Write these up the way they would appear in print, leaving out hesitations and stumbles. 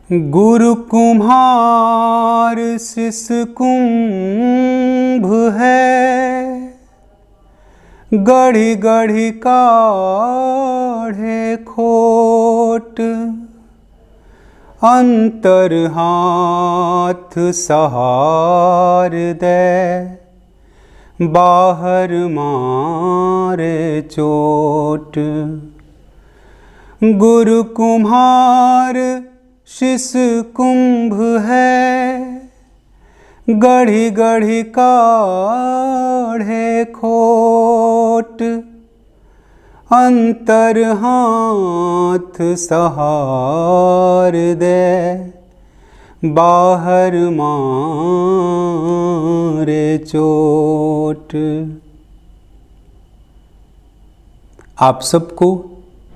गुरु कुम्हार शिष कुंभ है, गढ़ी गढ़ी काढ़े खोट। अंतर हाथ सहार दे, बाहर मारे चोट। गुरु कुम्हार शिष कुंभ है, गढ़ी गढ़ी काढ़े खोट। अंतर हाथ सहार दे, बाहर मारे चोट। आप सबको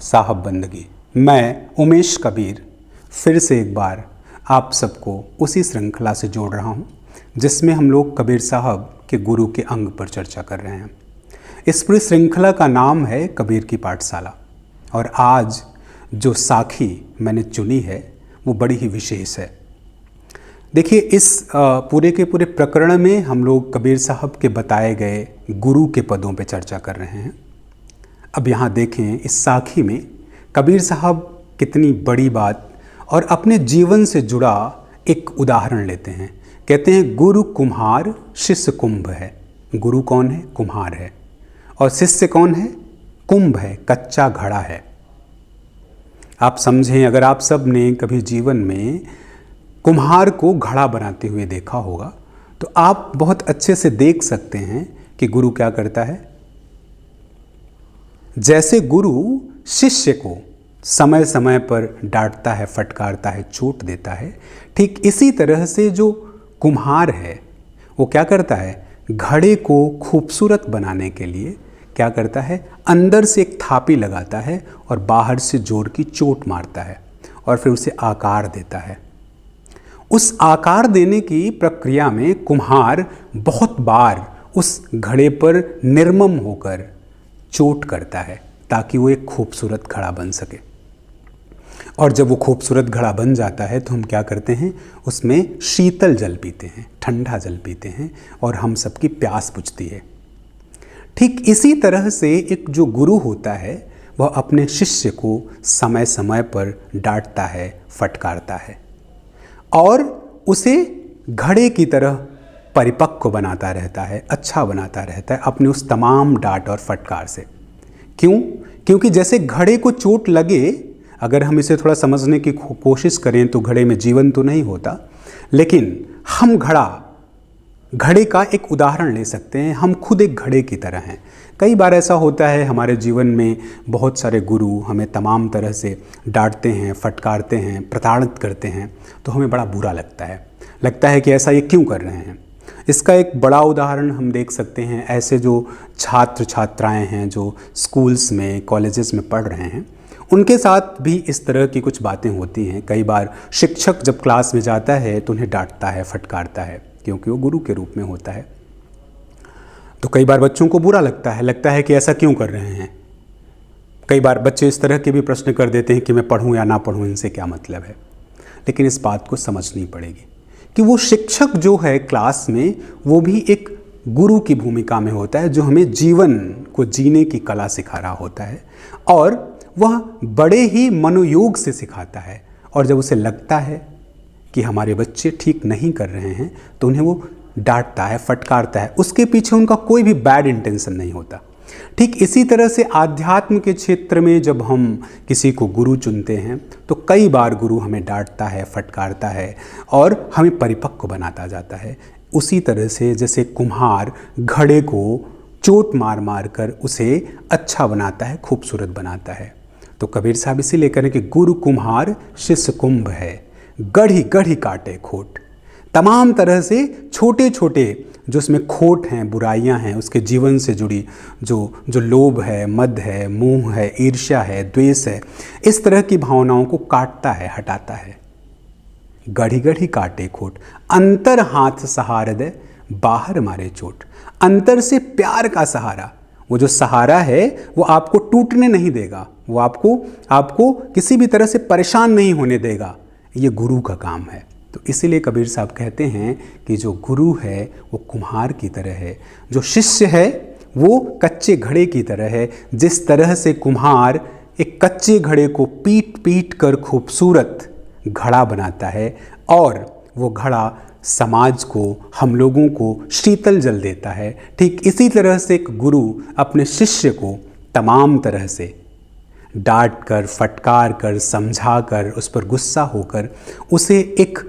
साहब बंदगी। मैं उमेश कबीर फिर से एक बार आप सबको उसी श्रृंखला से जोड़ रहा हूँ जिसमें हम लोग कबीर साहब के गुरु के अंग पर चर्चा कर रहे हैं। इस पूरी श्रृंखला का नाम है कबीर की पाठशाला। और आज जो साखी मैंने चुनी है वो बड़ी ही विशेष है। देखिए, इस पूरे के पूरे प्रकरण में हम लोग कबीर साहब के बताए गए गुरु के पदों पर चर्चा कर रहे हैं। अब यहाँ देखें, इस साखी में कबीर साहब कितनी बड़ी बात और अपने जीवन से जुड़ा एक उदाहरण लेते हैं। कहते हैं गुरु कुम्हार शिष्य कुंभ है। गुरु कौन है? कुम्हार है। और शिष्य कौन है? कुंभ है, कच्चा घड़ा है। आप समझें, अगर आप सब ने कभी जीवन में कुम्हार को घड़ा बनाते हुए देखा होगा तो आप बहुत अच्छे से देख सकते हैं कि गुरु क्या करता है। जैसे गुरु शिष्य को समय समय पर डांटता है, फटकारता है, चोट देता है, ठीक इसी तरह से जो कुम्हार है वो क्या करता है? घड़े को खूबसूरत बनाने के लिए क्या करता है? अंदर से एक थापी लगाता है और बाहर से जोर की चोट मारता है और फिर उसे आकार देता है। उस आकार देने की प्रक्रिया में कुम्हार बहुत बार उस घड़े पर निर्मम होकर चोट करता है ताकि वो एक खूबसूरत घड़ा बन सके। और जब वो खूबसूरत घड़ा बन जाता है तो हम क्या करते हैं? उसमें शीतल जल पीते हैं, ठंडा जल पीते हैं और हम सबकी प्यास बुझती है। ठीक इसी तरह से एक जो गुरु होता है वह अपने शिष्य को समय समय पर डांटता है, फटकारता है और उसे घड़े की तरह परिपक्व बनाता रहता है, अच्छा बनाता रहता है अपने उस तमाम डांट और फटकार से। क्यों? क्योंकि जैसे घड़े को चोट लगे, अगर हम इसे थोड़ा समझने की कोशिश करें तो घड़े में जीवन तो नहीं होता, लेकिन हम घड़े का एक उदाहरण ले सकते हैं। हम खुद एक घड़े की तरह हैं। कई बार ऐसा होता है हमारे जीवन में, बहुत सारे गुरु हमें तमाम तरह से डांटते हैं, फटकारते हैं, प्रताड़ित करते हैं तो हमें बड़ा बुरा लगता है कि ऐसा ये क्यों कर रहे हैं। इसका एक बड़ा उदाहरण हम देख सकते हैं। ऐसे जो छात्र छात्राएं हैं जो स्कूल्स में, कॉलेजेस में पढ़ रहे हैं, उनके साथ भी इस तरह की कुछ बातें होती हैं। कई बार शिक्षक जब क्लास में जाता है तो उन्हें डांटता है, फटकारता है, क्योंकि वो गुरु के रूप में होता है। तो कई बार बच्चों को बुरा लगता है कि ऐसा क्यों कर रहे हैं। कई बार बच्चे इस तरह के भी प्रश्न कर देते हैं कि मैं पढ़ूं या ना पढ़ूं, इनसे क्या मतलब है। लेकिन इस बात को समझनी पड़ेगी कि वो शिक्षक जो है क्लास में, वो भी एक गुरु की भूमिका में होता है जो हमें जीवन को जीने की कला सिखा रहा होता है और वह बड़े ही मनोयोग से सिखाता है। और जब उसे लगता है कि हमारे बच्चे ठीक नहीं कर रहे हैं तो उन्हें वो डांटता है, फटकारता है। उसके पीछे उनका कोई भी बैड इंटेंशन नहीं होता। ठीक इसी तरह से आध्यात्म के क्षेत्र में जब हम किसी को गुरु चुनते हैं तो कई बार गुरु हमें डांटता है, फटकारता है और हमें परिपक्व बनाता जाता है। उसी तरह से जैसे कुम्हार घड़े को चोट मार मार कर उसे अच्छा बनाता है, खूबसूरत बनाता है। तो कबीर साहब इसीलिए कह रहे हैं कि गुरु कुम्हार शिष्य कुंभ है, गढ़ी गढ़ी काटे खोट। तमाम तरह से छोटे छोटे जो उसमें खोट हैं, बुराइयां हैं, उसके जीवन से जुड़ी जो लोभ है, मद है, मोह है, ईर्ष्या है, द्वेष है, इस तरह की भावनाओं को काटता है, हटाता है। गढ़ी गढ़ी काटे खोट, अंतर हाथ सहार दे, बाहर मारे चोट। अंतर से प्यार का सहारा, वो जो सहारा है वो आपको टूटने नहीं देगा, वो आपको किसी भी तरह से परेशान नहीं होने देगा। ये गुरु का काम है। तो इसीलिए कबीर साहब कहते हैं कि जो गुरु है वो कुम्हार की तरह है, जो शिष्य है वो कच्चे घड़े की तरह है। जिस तरह से कुम्हार एक कच्चे घड़े को पीट पीट कर खूबसूरत घड़ा बनाता है और वो घड़ा समाज को, हम लोगों को शीतल जल देता है, ठीक इसी तरह से एक गुरु अपने शिष्य को तमाम तरह से डांट कर, फटकार कर, समझा कर, उस पर गुस्सा होकर उसे एक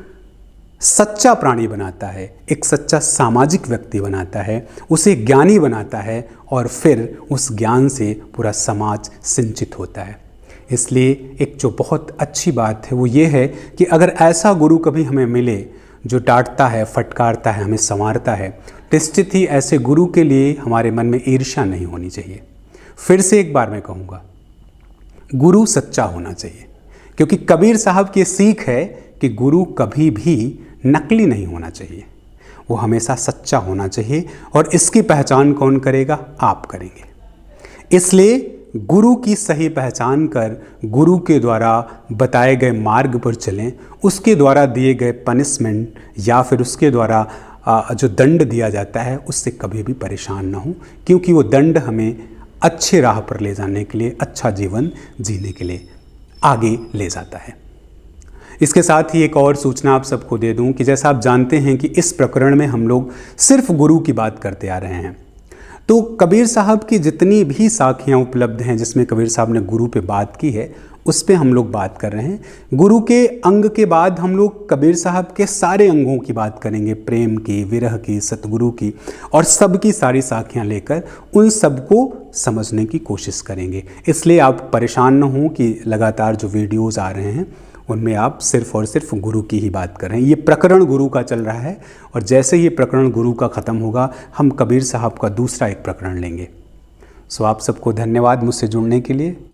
सच्चा प्राणी बनाता है, एक सच्चा सामाजिक व्यक्ति बनाता है, उसे ज्ञानी बनाता है और फिर उस ज्ञान से पूरा समाज सिंचित होता है। इसलिए एक जो बहुत अच्छी बात है वो ये है कि अगर ऐसा गुरु कभी हमें मिले जो डांटता है, फटकारता है, हमें संवारता है, निश्चित ही ऐसे गुरु के लिए हमारे मन में ईर्ष्या नहीं होनी चाहिए। फिर से एक बार मैं कहूँगा, गुरु सच्चा होना चाहिए, क्योंकि कबीर साहब की सीख है कि गुरु कभी भी नकली नहीं होना चाहिए, वो हमेशा सच्चा होना चाहिए। और इसकी पहचान कौन करेगा? आप करेंगे। इसलिए गुरु की सही पहचान कर गुरु के द्वारा बताए गए मार्ग पर चलें, उसके द्वारा दिए गए पनिशमेंट या फिर उसके द्वारा जो दंड दिया जाता है उससे कभी भी परेशान ना हो, क्योंकि वो दंड हमें अच्छे राह पर ले जाने के लिए, अच्छा जीवन जीने के लिए आगे ले जाता है। इसके साथ ही एक और सूचना आप सबको दे दूं कि जैसा आप जानते हैं कि इस प्रकरण में हम लोग सिर्फ गुरु की बात करते आ रहे हैं। तो कबीर साहब की जितनी भी साखियाँ उपलब्ध हैं जिसमें कबीर साहब ने गुरु पे बात की है उस पे हम लोग बात कर रहे हैं। गुरु के अंग के बाद हम लोग कबीर साहब के सारे अंगों की बात करेंगे, प्रेम की, विरह की, सतगुरु की, और सबकी सारी साखियाँ लेकर उन सबको समझने की कोशिश करेंगे। इसलिए आप परेशान न हों कि लगातार जो वीडियोज़ आ रहे हैं उनमें आप सिर्फ और सिर्फ गुरु की ही बात कर रहे हैं। ये प्रकरण गुरु का चल रहा है और जैसे ये प्रकरण गुरु का ख़त्म होगा हम कबीर साहब का दूसरा एक प्रकरण लेंगे। सो आप सबको धन्यवाद मुझसे जुड़ने के लिए।